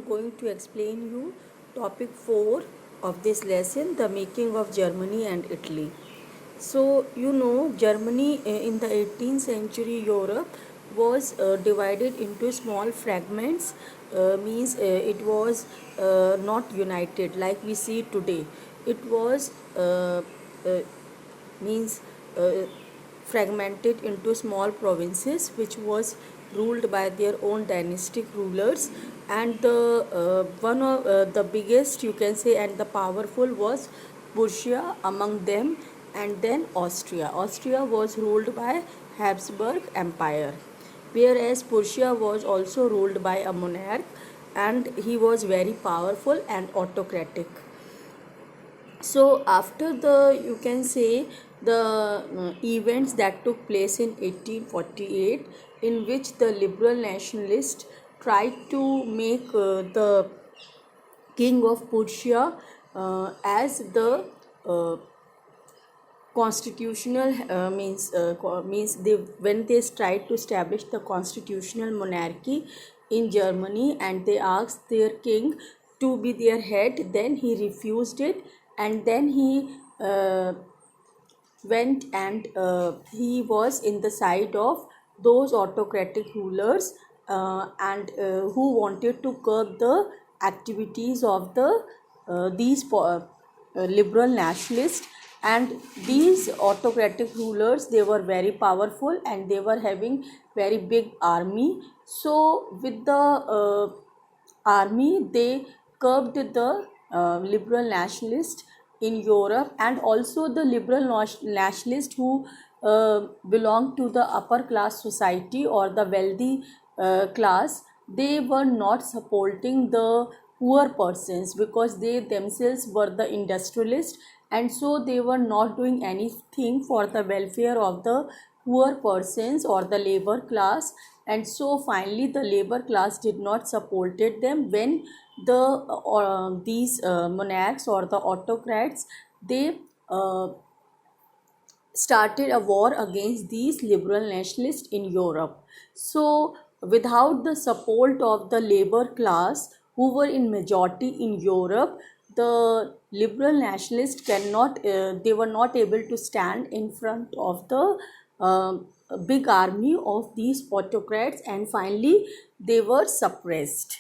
am going to explain you topic 4 of this lesson, the making of Germany and Italy. So, Germany in the 18th century Europe was divided into small fragments, means it was not united like we see today. It was uh, means uh, fragmented into small provinces which was ruled by their own dynastic rulers, and the one of the biggest, you can say, and the powerful was Prussia among them, and then Austria was ruled by Habsburg Empire, whereas Prussia was also ruled by a monarch, and he was very powerful and autocratic. So after the, you can say, the events that took place in 1848, in which the liberal nationalists tried to make the king of Prussia as the uh, constitutional means they, when they tried to establish the constitutional monarchy in Germany, and they asked their king to be their head, then he refused it, and then he went and he was in the side of those autocratic rulers, and who wanted to curb the activities of the liberal nationalists. And these autocratic rulers, they were very powerful and they were having very big army. So with the army, they curbed the liberal nationalists in Europe, and also the liberal nationalists who belonged to the upper class society or the wealthy class. They were not supporting the poor persons because they themselves were the industrialists, and so they were not doing anything for the welfare of the poor persons or the labor class. And so finally the labor class did not supported them when these monarchs or the autocrats, they started a war against these liberal nationalists in Europe. So without the support of the labor class, who were in majority in Europe, the liberal nationalists they were not able to stand in front of the uh, big army of these autocrats, and finally they were suppressed.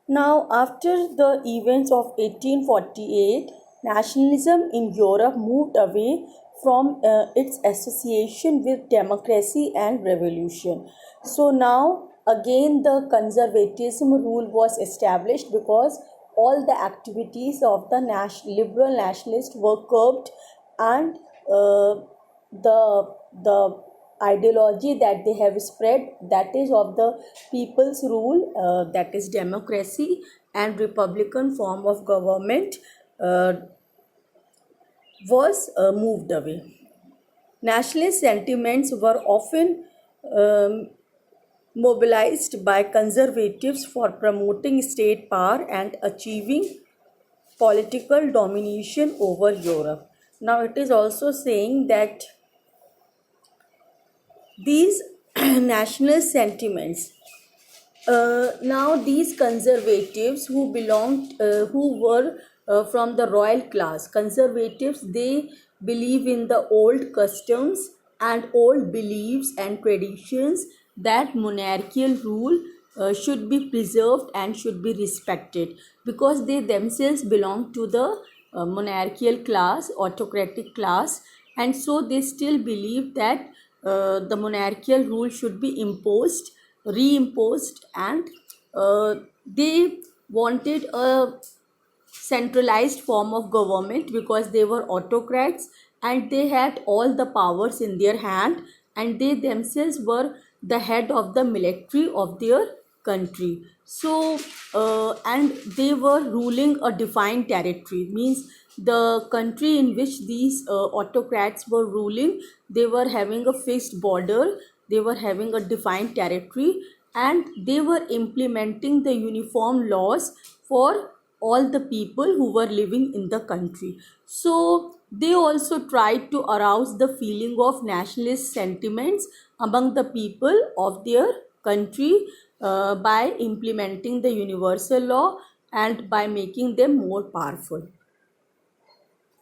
Now, after the events of 1848, nationalism in Europe moved away from its association with democracy and revolution. So now again the conservatism rule was established because all the activities of the liberal nationalists were curbed, and the ideology that they have spread, that is of the people's rule, that is democracy and republican form of government, uh, was moved away. Nationalist sentiments were often um, mobilized by conservatives for promoting state power and achieving political domination over Europe. Now it is also saying that these national sentiments, now these conservatives who were from the royal class, conservatives, they believe in the old customs and old beliefs and traditions, that monarchical rule should be preserved and should be respected, because they themselves belong to the monarchical class, autocratic class, and so they still believe that the monarchical rule should be reimposed, and they wanted a centralized form of government because they were autocrats and they had all the powers in their hand, and they themselves were the head of the military of their country. So and they were ruling a defined territory, means the country in which these autocrats were ruling, they were having a fixed border, they were having a defined territory, and they were implementing the uniform laws for all the people who were living in the country. So they also tried to arouse the feeling of nationalist sentiments among the people of their country, by implementing the universal law and by making them more powerful.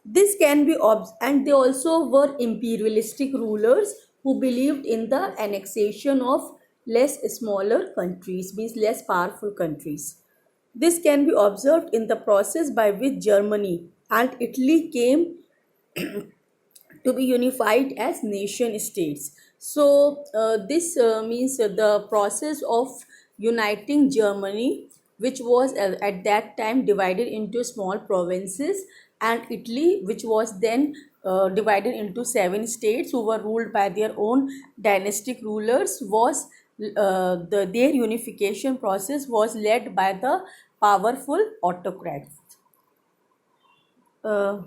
This can be and they also were imperialistic rulers who believed in the annexation of less smaller countries, means less powerful countries. This can be observed in the process by which Germany and Italy came to be unified as nation states. So this means the process of uniting Germany, which was at that time divided into small provinces, and Italy, which was then divided into seven states who were ruled by their own dynastic rulers, was their unification process was led by the powerful autocrats. Uh,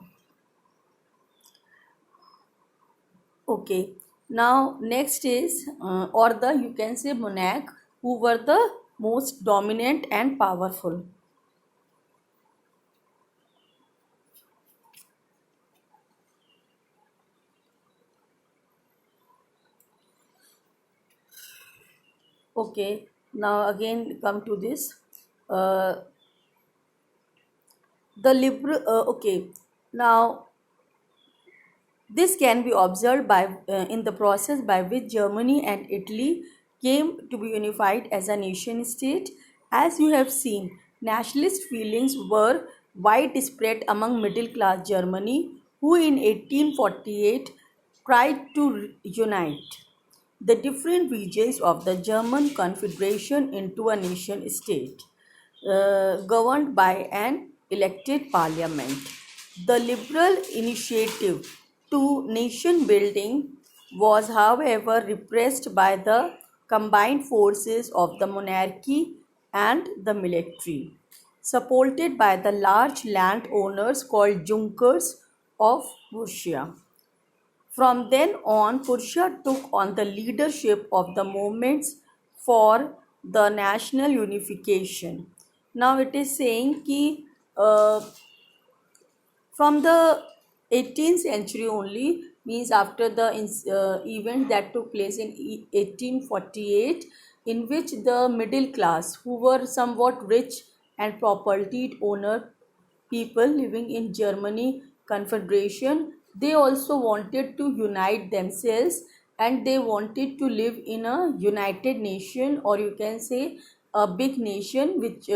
Okay, now next is or the you can say monarch who were the most dominant and powerful. Okay, now again come to this. Uh, the liberal. Okay, now this can be observed by in the process by which Germany and Italy came to be unified as a nation state. As you have seen, nationalist feelings were widespread among middle class Germany, who in 1848 tried to unite the different regions of the German Confederation into a nation state governed by an elected parliament. The liberal initiative to nation building was, however, repressed by the combined forces of the monarchy and the military, supported by the large landowners called Junkers of Prussia. From then on, Purusha took on the leadership of the movements for the national unification. Now it is saying कि from the 18th century only, means after the event that took place in 1848, in which the middle class who were somewhat rich and property owner people living in Germany Confederation, they also wanted to unite themselves and they wanted to live in a united nation, or you can say a big nation which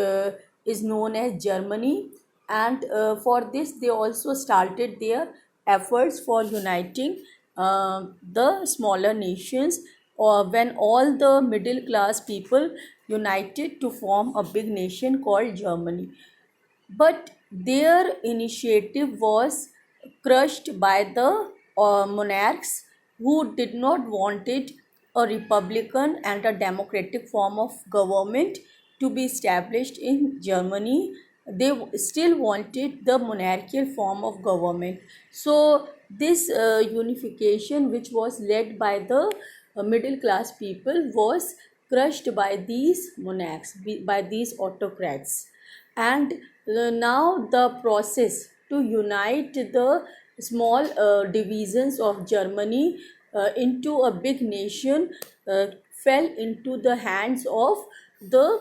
is known as Germany. And for this they also started their efforts for uniting the smaller nations, or when all the middle class people united to form a big nation called Germany. But their initiative was crushed by the monarchs, who did not wanted a republican and a democratic form of government to be established in Germany. They still wanted the monarchical form of government. So this unification, which was led by the middle class people, was crushed by these monarchs, by these autocrats. And now the process to unite the small divisions of Germany into a big nation fell into the hands of the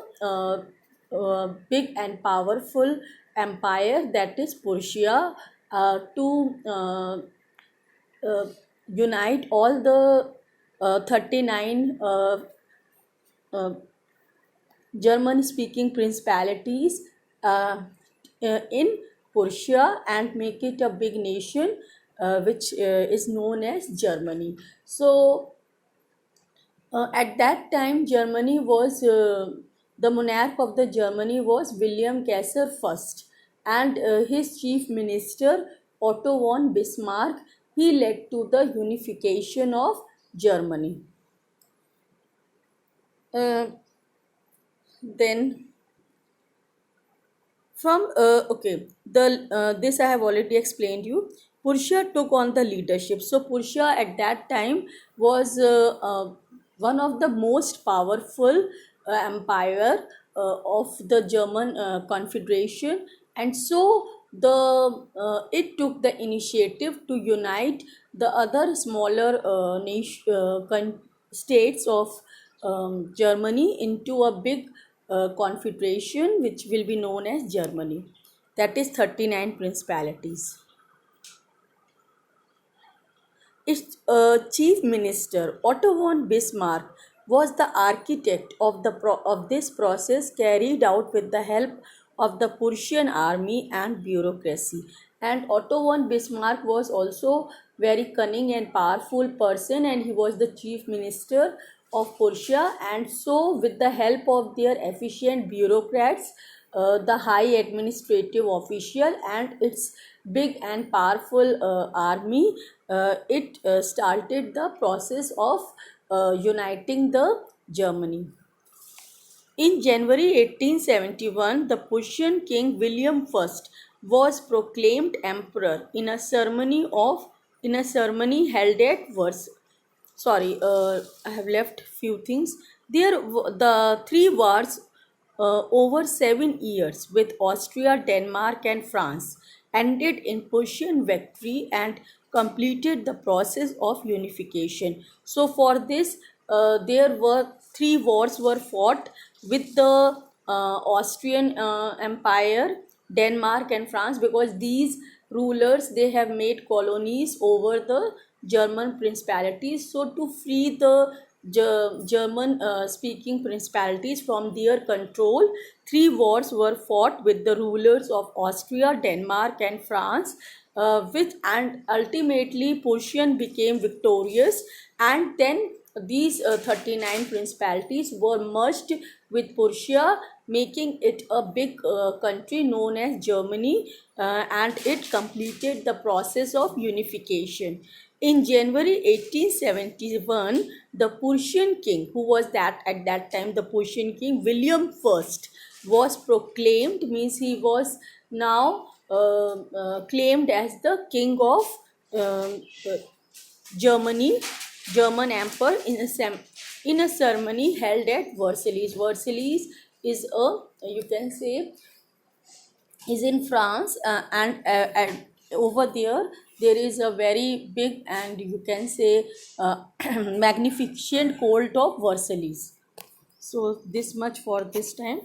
big and powerful empire, that is Prussia, to unite all the 39 uh, German speaking principalities in Prussia and make it a big nation which is known as Germany. So at that time, Germany was the monarch of the Germany was William Kaiser first, and his chief minister Otto von Bismarck. He led to the unification of Germany. Uh, then from okay, the this I have already explained you. Prussia took on the leadership. So Prussia at that time was one of the most powerful empire of the German Confederation, and so the it took the initiative to unite the other smaller states of Germany into a big confederation which will be known as Germany. That is 39 principalities. Its chief minister, Otto von Bismarck, was the architect of of this process carried out with the help of the Prussian army and bureaucracy. And Otto von Bismarck was also very cunning and powerful person, and he was the chief minister of Prussia. And so, with the help of their efficient bureaucrats, the high administrative official and its big and powerful army, it started the process of uniting the Germany. In January 1871, the Prussian King William I was proclaimed emperor in a ceremony held at Versailles. Sorry, I have left few things. The three wars over 7 years with Austria, Denmark, and France ended in Prussian victory and completed the process of unification. So, for this, there were three wars were fought with the Austrian Empire, Denmark, and France, because these rulers, they have made colonies over the German principalities. So, to free the German speaking principalities from their control, three wars were fought with the rulers of Austria, Denmark, and France, which and ultimately Prussian became victorious, and then these 39 principalities were merged with Prussia, making it a big country known as Germany, and it completed the process of unification. In January 1871, the Prussian king, who was that at that time the Prussian king William I, was proclaimed, means he was now claimed as the king of Germany, German emperor in a ceremony held at Versailles. Versailles is a, you can say, is in France, and over there is a very big and you can say magnificent court of Versailles. So this much for this time.